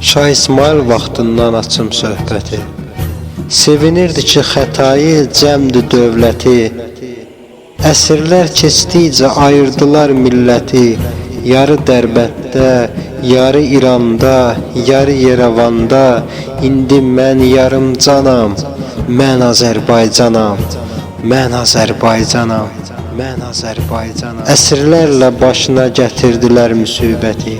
Şah İsmail vaxtından açım söhbəti. Sevinirdi ki, xətayı cəmdi dövləti. Əsrlər keçdikcə ayırdılar milləti. Yarı Dərbətdə, yarı İranda, yarı Yerevanda. İndi mən yarımcanam, mən Azərbaycanam, mən Azərbaycanam, mən Azərbaycanam. Əsrlərlə başına gətirdilər müsibəti.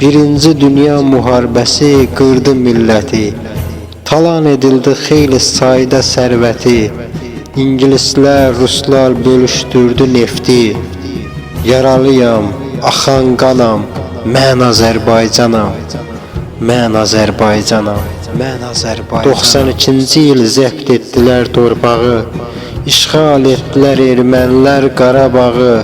Birinci Dünya müharibəsi qırdı milləti. Talan edildi xeyli sayda sərvəti. İngilislər, ruslar bölüşdürdü nefti. Yaralıyam, axan qanam, mən Azərbaycanam, mən Azərbaycanam, mən Azərbaycanam. 92-ci il zəbt etdilər torpağı, işğal etdilər ermənilər Qarabağı.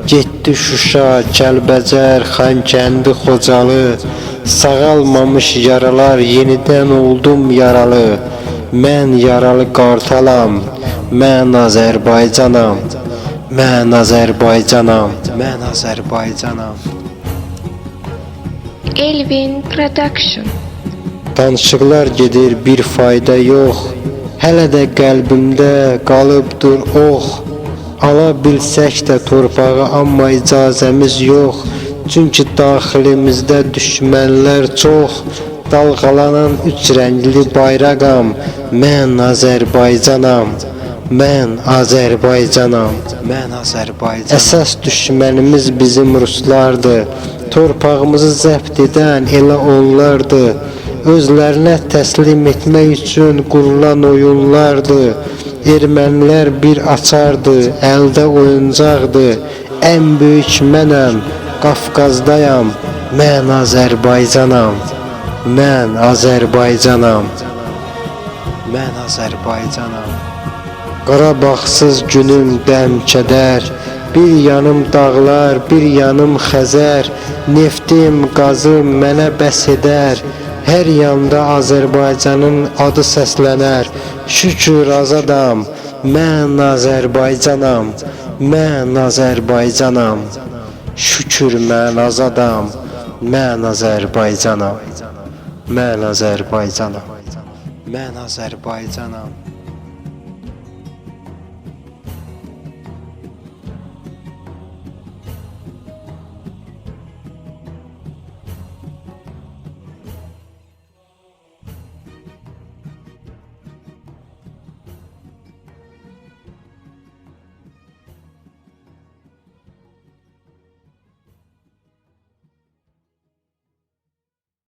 Getdi Şuşa, Kəlbəcər, Xankəndi, Xocalı. Sağalmamış yaralar, yenidən oldum yaralı. Mən yaralı qartalam, mən Azərbaycanam, mən Azərbaycanam, mən Azərbaycanam. Elvin Production. Danışıqlar gedir, bir fayda yox. Hələ də qəlbimdə qalıbdır ox. Ala bilsək də torpağı, amma icazəmiz yox. Çünki daxilimizdə düşmənlər çox. Dalğalanan üç rəngli bayrağam, mən Azərbaycanam, mən Azərbaycanam, mən Azərbaycanam. Əsas düşmənimiz bizim ruslardır. Torpağımızı zəbt edən elə onlardır. Özlərinə təslim etmək üçün qurulan oyunlardır. Ermənilər bir açardı, əldə oyuncaqdı. Ən böyük mənəm, Qafqazdayam, mən Azərbaycanam, mən Azərbaycanam, mən Azərbaycanam. Qarabağsız günüm dəm kədər, bir yanım dağlar, bir yanım Xəzər. Neftim, qazım mənə bəs edər. Hər yanda Azərbaycanın adı səslənər. Şükür azadam, mən Azərbaycanam, mən Azərbaycanam. Şükür mən azadam, mən Azərbaycanam, mən Azərbaycanam, mən Azərbaycanam.